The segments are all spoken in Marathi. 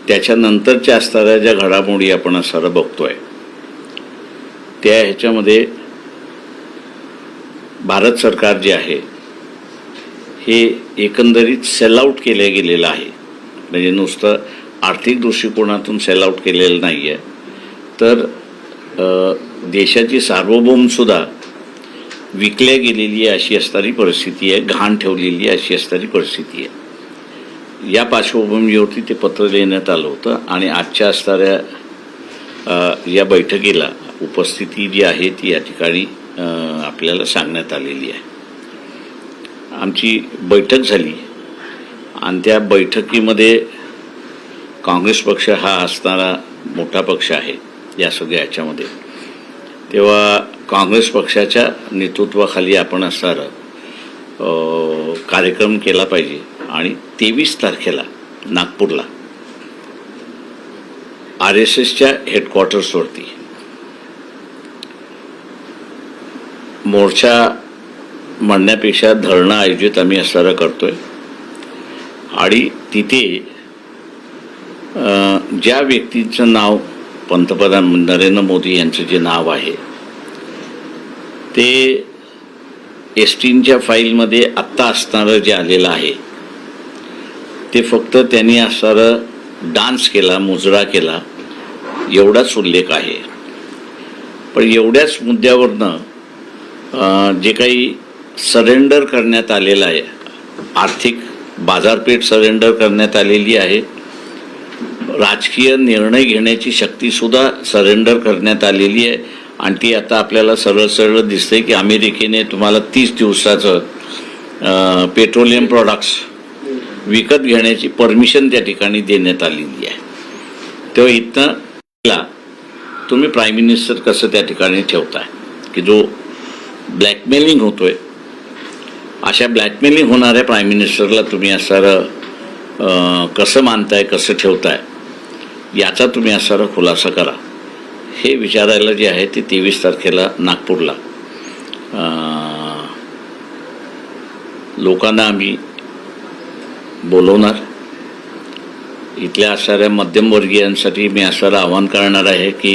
त्याच्यानंतरच्या असणाऱ्या ज्या घडामोडी आपण सारं बघतोय त्या ह्याच्यामध्ये भारत सरकार जे आहे हे एकंदरीत सेल आउट केलं गेलेलं आहे. म्हणजे नुसतं आर्थिक दृष्टिकोनातून सेल आउट केलेलं नाही आहे, तर देशाची सार्वभौमसुद्धा विकल्या गेलेली आहे अशी असणारी परिस्थिती आहे, घाण ठेवलेली आहे अशी असणारी परिस्थिती आहे. या पार्श्वभूमीवरती ते पत्र देण्यात आलं होतं आणि आजच्या असणाऱ्या या बैठकीला उपस्थिती जी आहे ती या ठिकाणी आपल्याला सांगण्यात आलेली आहे. आमची बैठक झाली आणि त्या बैठकीमध्ये काँग्रेस पक्ष हा असणारा मोठा पक्ष आहे या सगळ्या ह्याच्यामध्ये. तेव्हा काँग्रेस पक्षाच्या नेतृत्वाखाली आपण असणारा कार्यक्रम केला पाहिजे आणि 23 तारखेला नागपूरला RSSच्या हेडक्वार्टर्सवरती मोर्चा म्हणण्यापेक्षा धरणं आयोजित आम्ही असणारा करतोय आणि तिथे ज्या व्यक्तीचं नाव पंतप्रधान नरेंद्र मोदी यांचं जे नाव आहे ते एसटीच्या फाईलमध्ये आत्ता असणारं जे आलेलं आहे ते फक्त त्यांनी असणारं डान्स केला, मुजरा केला एवढाच उल्लेख आहे. पण एवढ्याच मुद्द्यावरनं जे काही सरेंडर करण्यात आलेलं आहे, आर्थिक बाजारपेठ सरेंडर करण्यात आलेली आहे, राजकीय निर्णय घेण्याची शक्तीसुद्धा सरेंडर करण्यात आलेली आहे आणि ती आता आपल्याला सरळ सरळ दिसते की अमेरिकेने तुम्हाला 30 दिवसाचं पेट्रोलियम प्रॉडक्ट्स विकत घेण्याची परमिशन त्या ठिकाणी देण्यात आलेली आहे. तेव्हा इथनं तुम्ही प्राईम मिनिस्टर कसं त्या ठिकाणी ठेवताय की जो ब्लॅकमेलिंग होतोय, अशा ब्लॅकमेलिंग होणाऱ्या प्राईम मिनिस्टरला तुम्ही असणारं कसं मानताय, कसं ठेवताय याचा तुम्ही असणारा खुलासा करा. हे विचारायला जे आहे ते 23 तारखेला नागपूरला लोकांना आम्ही बोलवणार. इथल्या असणाऱ्या मध्यमवर्गीयांसाठी मी असं आवाहन करणार आहे की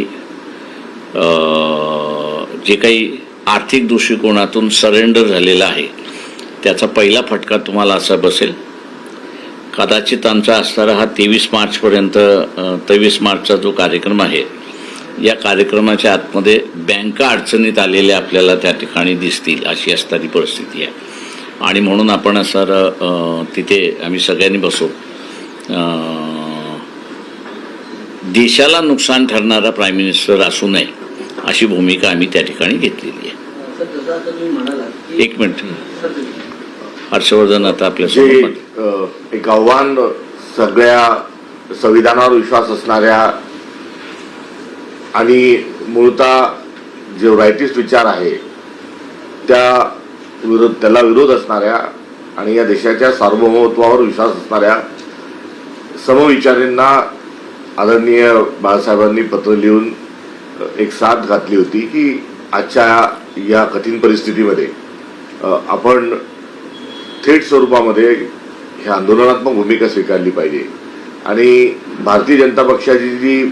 जे काही आर्थिक दृष्टिकोनातून सरेंडर झालेला आहे त्याचा पहिला फटका तुम्हाला असा बसेल. कदाचित आमचा असणारा हा 23 मार्चचा जो कार्यक्रम आहे या कार्यक्रमाच्या आतमध्ये बँका अडचणीत आलेल्या आपल्याला त्या ठिकाणी दिसतील अशी असणारी परिस्थिती आहे आणि म्हणून आपण असं तिथे आम्ही सगळ्यांनी बसू. देशाला नुकसान ठरणारा प्राईम मिनिस्टर असू नये अशी भूमिका आम्ही त्या ठिकाणी घेतलेली आहे. एक मिनिट हर्षवर्धन आता आपल्यासोबत एक आव्हान सगळ्या संविधानावर विश्वास असणाऱ्या आणि मूळतः जे रायटिस्ट विचार आहे त्याला विरोध असणाऱ्या आणि या देशाच्या सार्वभौमत्वावर विश्वास असणाऱ्या समविचारींना आदरणीय बाळासाहेबांनी पत्र लिहून एक साथ घातली होती की आजच्या या कठीण परिस्थितीमध्ये आपण थेट स्वरूपामध्ये ही आंदोलनात्मक भूमिका स्वीकारली पाहिजे आणि भारतीय जनता पक्षाची जी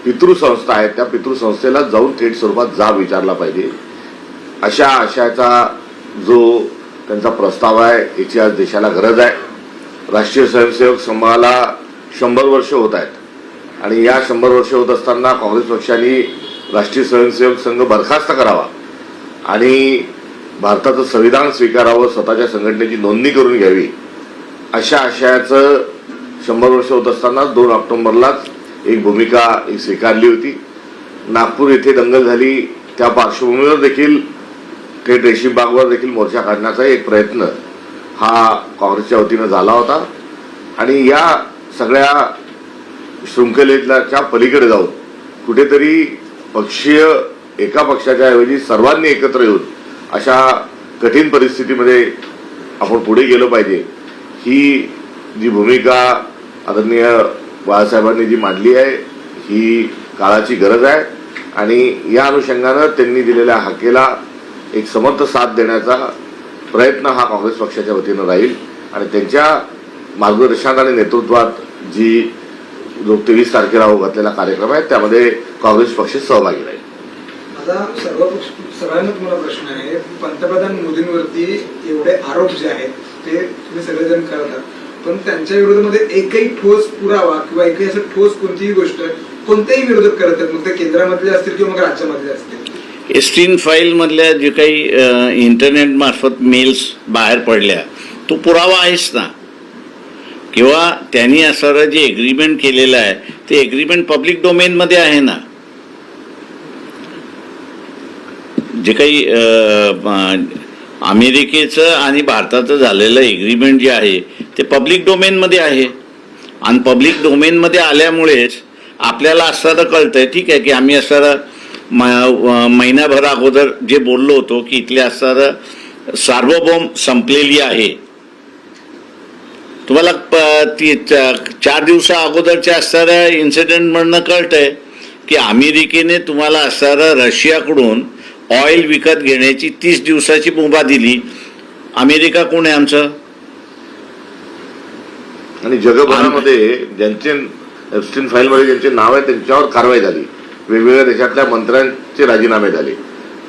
पितृसंस्था आहे त्या पितृसंस्थेला जाऊन थेट स्वरूपात जाब विचारला पाहिजे. अशा आशयाचा जो त्यांचा प्रस्ताव आहे याची आज देशाला गरज आहे. राष्ट्रीय स्वयंसेवक संघाला 100 वर्ष होत आहेत आणि या 100 वर्ष होत असताना काँग्रेस पक्षाने राष्ट्रीय स्वयंसेवक संघ बरखास्त करावा आणि भारताचं संविधान स्वीकारावं, स्वतःच्या संघटनेची नोंदणी करून घ्यावी अशा आशयाचं 100 वर्ष होत असताना 2 ऑक्टोबरलाच एक भूमिका स्वीकारली होती. नागपूर येथे दंगल झाली त्या पार्श्वभूमीवर देखील थेट रेशीम बागवर देखील मोर्चा काढण्याचा एक प्रयत्न हा काँग्रेसच्या वतीनं झाला होता आणि या सगळ्या शृंखलेच्या पलीकडे जाऊन कुठेतरी पक्षीय एका पक्षाच्या ऐवजी सर्वांनी एकत्र येऊन अशा कठीण परिस्थितीमध्ये आपण पुढे गेलो पाहिजे. ही जी भूमिका आदरणीय बाळासाहेबांनी जी मांडली आहे ही काळाची गरज आहे आणि या अनुषंगानं त्यांनी दिलेल्या हाकेला एक समर्थ साथ देण्याचा प्रयत्न हा काँग्रेस पक्षाच्या वतीनं राहील आणि त्यांच्या मार्गदर्शनात आणि नेतृत्वात जी जो 23 तारखेला घातलेला कार्यक्रम आहे त्यामध्ये काँग्रेस पक्ष सहभागी राहील. आता सर्वांना तुम्हाला प्रश्न आहे, पंतप्रधान मोदींवरती एवढे आरोप जे आहेत ते तुम्ही सगळेजण करतात, पण त्यांच्या विरोधामध्ये एकही ठोस पुरावा किंवा एकही असं ठोस कोणतीही गोष्ट कोणतेही विरोधक करत आहेत, मग ते केंद्रामधले असतील किंवा मग राज्यामधले असतील. एस्टीन फाईल मधल्या जे काही इंटरनेट मार्फत मेल्स बाहेर पडल्या तो पुरावा आहेच ना, किंवा त्यांनी असणारं जे एग्रीमेंट केलेलं आहे ते एग्रीमेंट पब्लिक डोमेन मध्ये आहे ना. जे काही अमेरिकेचं आणि भारताचं झालेलं एग्रीमेंट जे आहे ते पब्लिक डोमेन मध्ये आहे, आणि पब्लिक डोमेन मध्ये आल्यामुळेच आपल्याला असणारं कळतंय. ठीक आहे की आम्ही असणारं महिनाभर अगोदर जे बोललो होतो की इथले असणारं सार्वभौम संपलेली आहे. तुम्हाला 4 दिवसा अगोदरच्या असणाऱ्या इन्सिडेंटमधनं कळतंय की अमेरिकेने तुम्हाला असणारं रशियाकडून ऑइल विकत घेण्याची 30 दिवसाची मुभा दिली. अमेरिका कोण आहे आमचं? आणि जगभरामध्ये ज्यांचे एप्स्टीन फाईलमध्ये ज्यांचे नाव आहे त्यांच्यावर कारवाई झाली, वेगवेगळ्या देशातल्या मंत्र्यांचे राजीनामे झाले.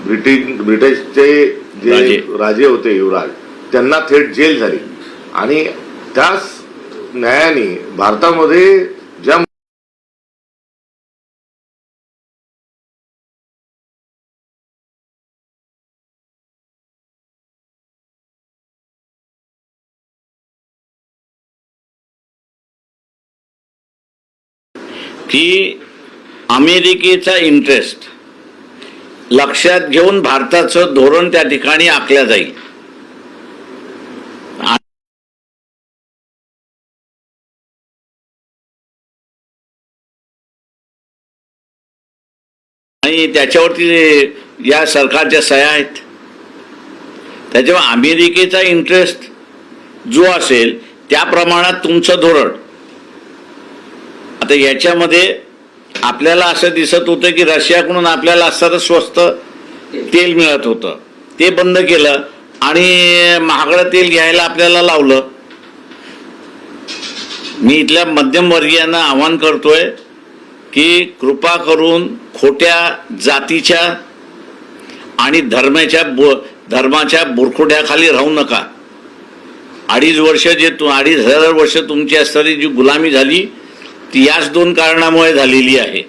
ब्रिटिशचे जे राजे होते युवराज त्यांना थेट जेल झाली, आणि त्याच न्यायाने भारतामध्ये ज्या की अमेरिकेचा इंटरेस्ट लक्षात घेऊन भारताचं धोरण त्या ठिकाणी आखल्या जाईल. आणि त्याच्यावरती या सरकारच्या सह्या आहेत. त्याच्यामुळे अमेरिकेचा इंटरेस्ट जो असेल त्या प्रमाणात तुमचं धोरण. आता याच्यामध्ये आपल्याला असं दिसत होतं की रशियाकडून आपल्याला असं स्वस्त तेल मिळत होतं, ते बंद केलं आणि महागडं तेल घ्यायला आपल्याला लावलं. मी इथल्या मध्यमवर्गीयांना आवाहन करतोय की कृपा करून खोट्या जातीच्या आणि धर्माच्या बुरखुट्याखाली राहू नका. 2.5 वर्ष तुमची असणारी जी गुलामी झाली ती याच 2 कारणामुळे झालेली आहे.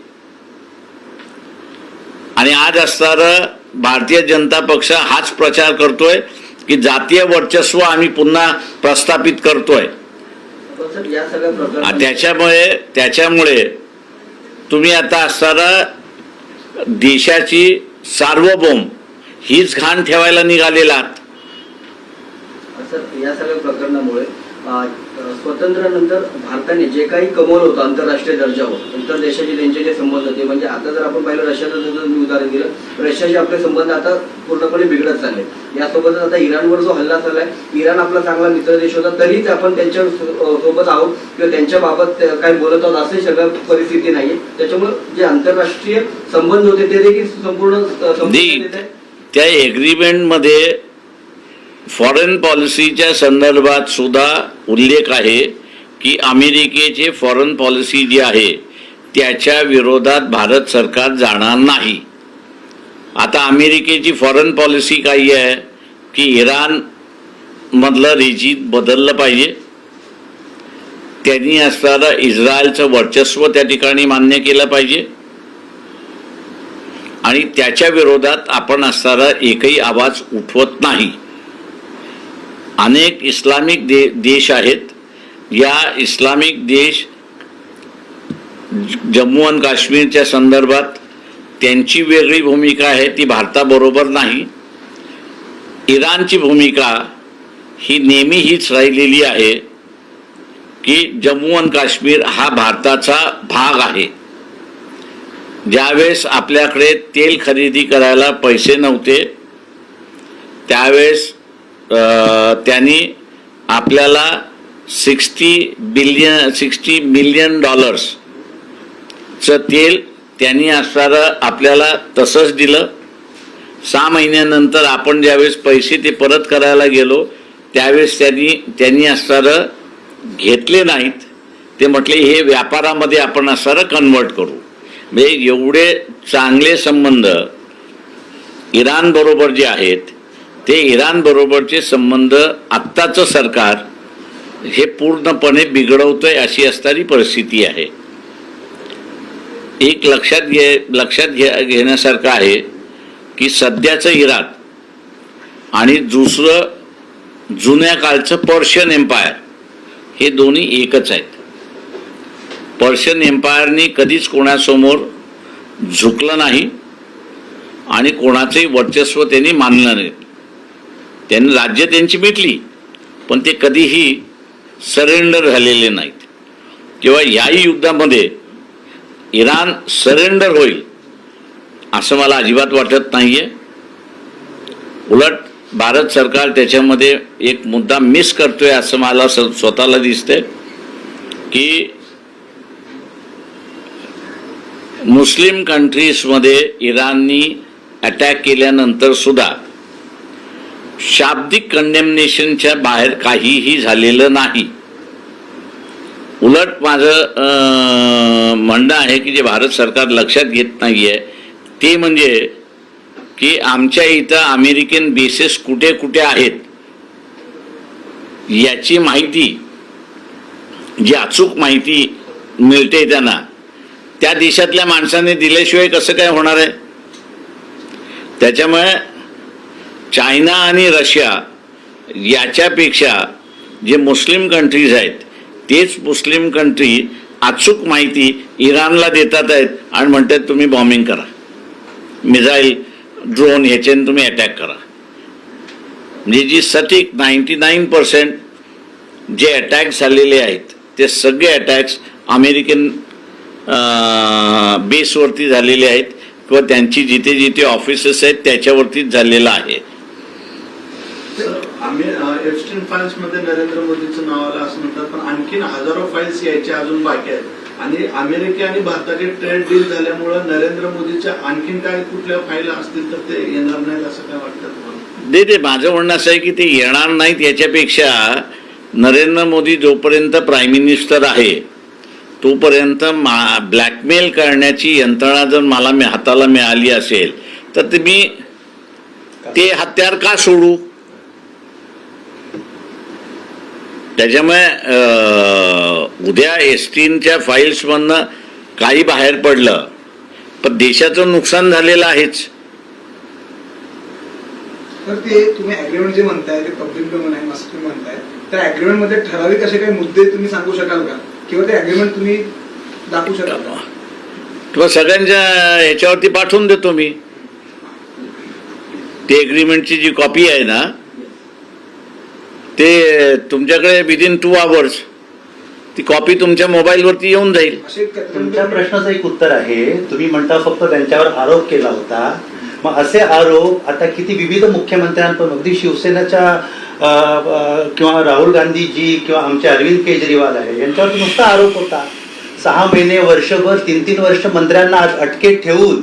आणि आज असणारं भारतीय जनता पक्ष हाच प्रचार करतोय की जातीय वर्चस्व आम्ही पुन्हा प्रस्थापित करतोय. त्याच्यामुळे तुम्ही आता असणारं देशाची सार्वभौम हीच घाण ठेवायला निघालेला आहात. या सगळ्या प्रकरणामुळे स्वातंत्र्यानंतर भारताने जे काही कमवलं होतं आंतरराष्ट्रीय दर्जावर, इतर देशाचे त्यांचे जे संबंध होते, म्हणजे आता जर आपण पाहिलं रशियाचं जर मी उदाहरण दिलं, रशियाचे आपले संबंध आता पूर्णपणे बिघडत चालले. यासोबतच आता इराणवर जो हल्ला झालाय, इराण आपला चांगला मित्र देश होता तरीच आपण त्यांच्या सोबत आहोत किंवा त्यांच्या बाबत काय बोलत आहोत असे सगळं परिस्थिती नाहीये. त्याच्यामुळे जे आंतरराष्ट्रीय संबंध होते ते देखील संपूर्ण त्या एग्रीमेंट मध्ये फॉरेन पॉलिसीच्या संदर्भात सुद्धा उल्लेख आहे की अमेरिकेचे फॉरेन पॉलिसी जी आहे त्याच्या विरोधात भारत सरकार जाणार नाही. आता अमेरिकेची फॉरेन पॉलिसी काही आहे की इराण मधलं रेजिम बदललं पाहिजे, त्यांनी असणारं इस्रायलचं वर्चस्व त्या ठिकाणी मान्य केलं पाहिजे, आणि त्याच्या विरोधात आपण असणारा एकही आवाज उठवत नाही. अनेक इस्लामिक देश आहेत. या इस्लामिक देश जम्मू आणि काश्मीरच्या संदर्भात त्यांची वेगळी भूमिका आहे, ती भारताबरोबर नाही. इराणची भूमिका ही नेहमी हीच राहिलेली आहे की जम्मू आणि काश्मीर हा भारताचा भाग आहे. ज्यावेळेस आपल्याकडे तेल खरेदी करायला पैसे नव्हते त्यावेळेस त्यांनी आपल्याला $60 मिलियन चं तेल त्यांनी असणारं आपल्याला तसंच दिलं. 6 महिन्यानंतर आपण ज्यावेळेस पैसे ते परत करायला गेलो त्यावेळेस त्यांनी असणारं घेतले नाहीत, ते म्हटले हे व्यापारामध्ये आपण असं कन्वर्ट करू. म्हणजे एवढे चांगले संबंध इराण बरोबर जे आहेत ते इराण बरोबरचे संबंध आत्ताचं सरकार हे पूर्णपणे बिघडवतंय अशी असणारी परिस्थिती आहे. एक लक्षात घेण्यासारखं आहे की सध्याचं इराण आणि दुसरं जुन्या काळचं पर्शियन एम्पायर हे दोन्ही एकच आहेत. पर्शियन एम्पायरनी कधीच कोणासमोर झुकलं नाही आणि कोणाचंही वर्चस्व त्यांनी मानलं नाही. त्यांनी राज्य त्यांची मिटली पण ते कधीही सरेंडर झालेले नाहीत. किंवा याही युद्धामध्ये इराण सरेंडर होईल असं मला अजिबात वाटत नाहीये. उलट भारत सरकार त्याच्यामध्ये एक मुद्दा मिस करतोय असं मला स्वतःला दिसतंय की मुस्लिम कंट्रीजमध्ये इराणनी अटॅक केल्यानंतर सुद्धा शाब्दिक कंडेमनेशनच्या बाहेर काहीही झालेलं नाही. उलट माझं म्हणणं आहे की जे भारत सरकार लक्षात घेत नाहीये ते म्हणजे की आमच्या इथं अमेरिकन बेसेस कुठे कुठे आहेत याची माहिती, जी अचूक माहिती मिळते त्यांना, त्या देशातल्या माणसाने दिल्याशिवाय कसं काय होणार आहे. त्याच्यामुळे चायना आणि रशिया याच्यापेक्षा जे मुस्लिम कंट्रीज आहेत तेच मुस्लिम कंट्री अचूक माहिती इराणला देतात आहेत आणि म्हणतात तुम्ही बॉम्बिंग करा, मिसाईल ड्रोन ह्याच्याने तुम्ही अटॅक करा. म्हणजे जी सटीक 99% जे अटॅक्स झालेले आहेत ते सगळे अटॅक्स अमेरिकन बेसवरती झालेले आहेत किंवा त्यांची जिथे जिथे ऑफिसेस आहेत त्याच्यावरतीच झालेलं आहे. एप्स्टीन फाईल्स मध्ये नरेंद्र मोदीचं नाव आलं असं म्हणतात पण आणखीन हजारो फाईल्स यायच्या अजून बाकी आहेत आणि अमेरिका आणि भारताचे ट्रेड डील झाल्यामुळे नरेंद्र मोदीच्या आणखीन काय कुठल्या फाईल असतील तर ते येणार नाहीत असं काय वाटतं तुम्हाला? ते माझं म्हणणं असं आहे की ते येणार नाहीत. याच्यापेक्षा नरेंद्र मोदी जोपर्यंत प्राईम मिनिस्टर आहे तोपर्यंत ब्लॅकमेल करण्याची यंत्रणा जर मला हाताला मिळाली असेल तर मी ते हत्यार का सोडू. त्याच्यामुळे उद्या एसटीनच्या फाईल्समधनं काही बाहेर पडलं पण देशाचं नुकसान झालेलं आहेच. तर ते तुम्ही अग्रीमेंट जे म्हणताय ते पब्लिक डोमेन आहे असं तुम्ही म्हणताय, त्या अग्रीमेंट मध्ये ठराविक असे काही मुद्दे तुम्ही सांगू शकाल का किंवा ते अग्रीमेंट तुम्ही दाखवू शकाल का? किंवा सगळ्यांच्या ह्याच्यावरती पाठवून देतो मी. ते एग्रीमेंटची जी कॉपी आहे ना ते तुमच्याकडे विदिन 2 hours ती कॉपी तुमच्या मोबाईलवरती येऊन जाईल. तुमच्या प्रश्नाचं एक उत्तर आहे. तुम्ही म्हणता फक्त त्यांच्यावर आरोप केला होता, मग असे आरोप आता किती विविध मुख्यमंत्र्यांवर, अगदी शिवसेनेच्या किंवा राहुल गांधीजी किंवा आमचे अरविंद केजरीवाल आहे यांच्यावर नुसता आरोप होता. 6 महिने, वर्षभर, 3-3 वर्ष मंत्र्यांना अटकेत ठेवून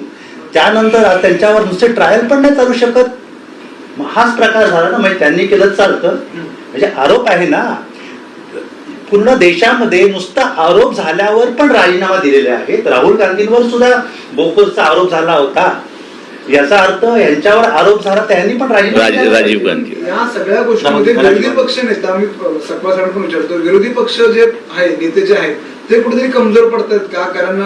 त्यानंतर त्यांच्यावर नुसते ट्रायल पण नाही चालू शकत. हाच प्रकार झाला ना. म्हणजे त्यांनी केलं चालतं, म्हणजे आरोप आहे ना. पूर्ण देशामध्ये नुसता आरोप झाल्यावर पण राजीनामा दिलेले आहेत. राहुल गांधींवर सुद्धा बोफोर्सचा आरोप झाला होता. याचा अर्थ यांच्यावर आरोप झाला त्यांनी पण राजीव गांधी. या सगळ्या गोष्टींमध्ये विरोधी पक्ष नेता, आम्ही सकवा साहेब पण विचारतो, विरोधी पक्ष जे आहे, नेते जे आहेत ते कुठेतरी कमजोर पडतात का? कारण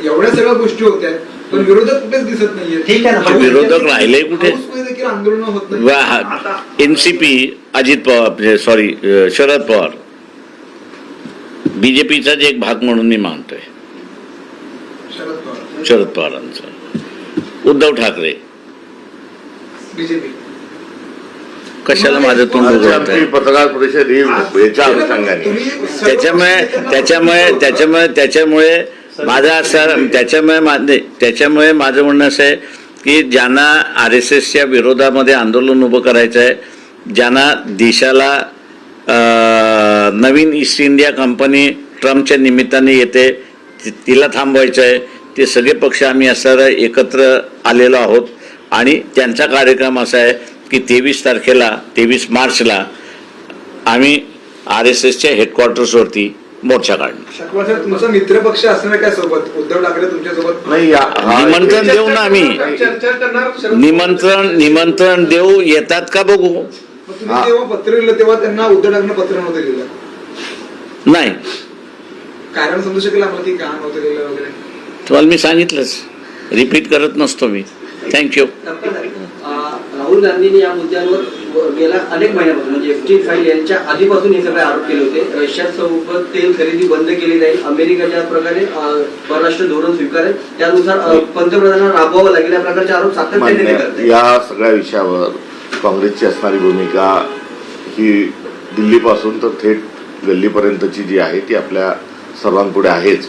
एवढ्या सगळ्या गोष्टी होत्या पण विरोधक कुठेच दिसत नाहीये. ठीक आहे ना, विरोधक राहिले कुठे? देखील आंदोलन होत नाही. एनसीपी, अजित पवार, सॉरी शरद पवार बीजेपीचाच एक भाग म्हणून मी मानतोय. शरद पवारांचा, उद्धव ठाकरे, बीजेपी कशाला माझं तोंड उघडतंय? पत्रकार परिषद ही याच्या अनुषंगाने त्याच्यामुळे माझं म्हणणं असं आहे की ज्यांना RSSच्या विरोधामध्ये आंदोलन उभं करायचं आहे, ज्यांना देशाला नवीन ईस्ट इंडिया कंपनी ट्रम्पच्या निमित्ताने येते तिला थांबवायचं आहे, ते सगळे पक्ष आम्ही असं एकत्र आलेलो आहोत. आणि त्यांचा कार्यक्रम असा आहे की 23 मार्चला आम्ही RSSच्या हेडक्वार्टर्सवरती मोर्चा काढणार. शकवा सर, तुमचा मित्रपक्ष असणार काय सोबत? उद्धव ठाकरे तुमच्या सोबत नाही निमंत्रण देऊ ना आम्ही, चर्चा करणार शरद निमंत्रण देऊ, येतात का बघू. मग तुम्ही जेव्हा पत्र लिहिलं तेव्हा त्यांना उद्धव ठाकरे पत्र नव्हतं लिहिलं, नाही, कारण समजू शकेल आम्हाला की का नव्हतं लिहिलं वगैरे? तुम्हाला मी सांगितलंच, रिपीट करत नसतो मी. थँक्यू. राहुल गांधींनी या मुद्द्यांवर गेल्या अनेक महिन्यापासून म्हणजे एफस्टीन फाईल यांच्या आधीपासून हे सगळे आरोप केले होते. रशियासोबत तेल खरेदी बंद केली जाईल, अमेरिका ज्या प्रकारे परराष्ट्र धोरण स्वीकारेल त्यानुसार पंतप्रधानांना राबवावं लागेल, या प्रकारचे आरोप सातत्याने ते करतात. या सगळ्या विषयावर काँग्रेसची असणारी भूमिका ही दिल्लीपासून तर थेट गल्लीपर्यंतची जी आहे ती आपल्या सर्वांपुढे आहेच.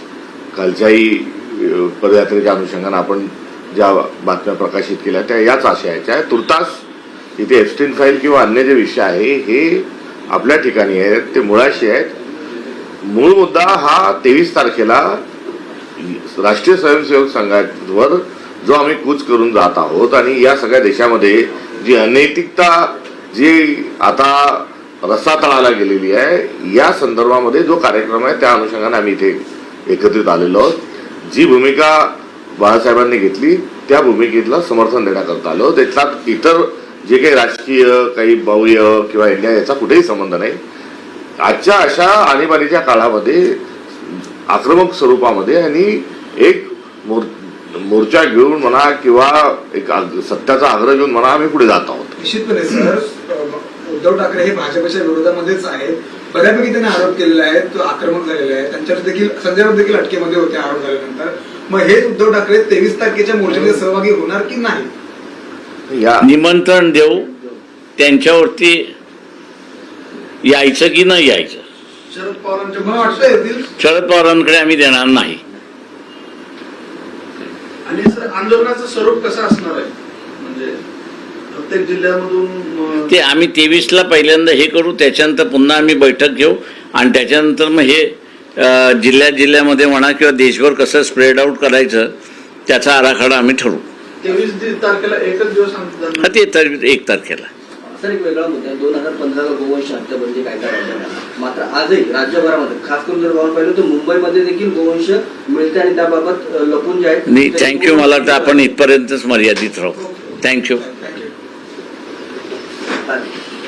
कालच्याही पदयात्रेच्या अनुषंगाने आपण ज्या बातम्या प्रकाशित केल्या त्या याच आशयाच्या आहेत. तुर्तास इथे एफस्टीन फाईल किंवा अन्य जे विषय आहे हे आपल्या ठिकाणी आहेत, ते मुळाशी आहेत. मूळ मुद्दा हा 23 तारखेला राष्ट्रीय स्वयंसेवक संघावर जो आम्ही कूच करून जात आहोत आणि या सगळ्या देशामध्ये जी अनैतिकता जी आता रसातळाला गेलेली आहे या संदर्भामध्ये जो कार्यक्रम आहे त्या अनुषंगाने आम्ही इथे एकत्रित आलेलो आहोत. जी भूमिका बाळासाहेबांनी घेतली त्या भूमिकेला समर्थन देण्याकरता आलो. त्याच्यात इतर जे काही राजकीय काही बाह्य किंवा इंडिया याचा कुठेही संबंध नाही. आजच्या अशा आणीबाणीच्या काळामध्ये आक्रमक स्वरूपामध्ये आणि एक मोर्चा घेऊन म्हणा किंवा एक सत्याचा आग्रह घेऊन म्हणा आम्ही पुढे जात आहोत. निश्चितपणे सर, उद्धव ठाकरे हे भाजपच्या विरोधामध्येच आहेत. बऱ्यापैकी त्यांनी आरोप केलेला आहे, तो आक्रमक झालेला आहे. त्यांच्यावर देखील संजय राऊत देखील अटकेमध्ये होते आरोप झाल्यानंतर. मग हेच उद्धव ठाकरे 23 तारखेच्या मोर्चामध्ये सहभागी होणार की नाही? निमंत्रण देऊ, त्यांच्यावरती यायचं की नाही यायचं शरद पवारांच्या मला वाटतं येतील. शरद पवारांकडे आम्ही देणार नाही. आणि सर आंदोलनाचं स्वरूप कसं असणार आहे? म्हणजे प्रत्येक जिल्ह्यामधून ते आम्ही 23ला पहिल्यांदा हे करू, त्याच्यानंतर पुन्हा आम्ही बैठक घेऊ आणि त्याच्यानंतर मग हे जिल्ह्यामध्ये म्हणा किंवा देशभर कसं स्प्रेड आउट करायचं त्याचा आराखडा आम्ही ठरवू. 23 तारखेला एकच दिवस हा ते 1 तारखेला. सर, एक वेगळा मुद्दा आहे. 2015 गोवंश हत्याबंदी कायदा राज्यात आला. मात्र आजही राज्यभरामध्ये खास करून जर आपण पाहिलं तर मुंबईमध्ये देखील गोवंश मिळते आणि त्याबाबत लपून जे आहेत. नाही, थँक्यू. मला वाटतं आपण इथपर्यंतच मर्यादित राहू. थँक्यू. Thank you.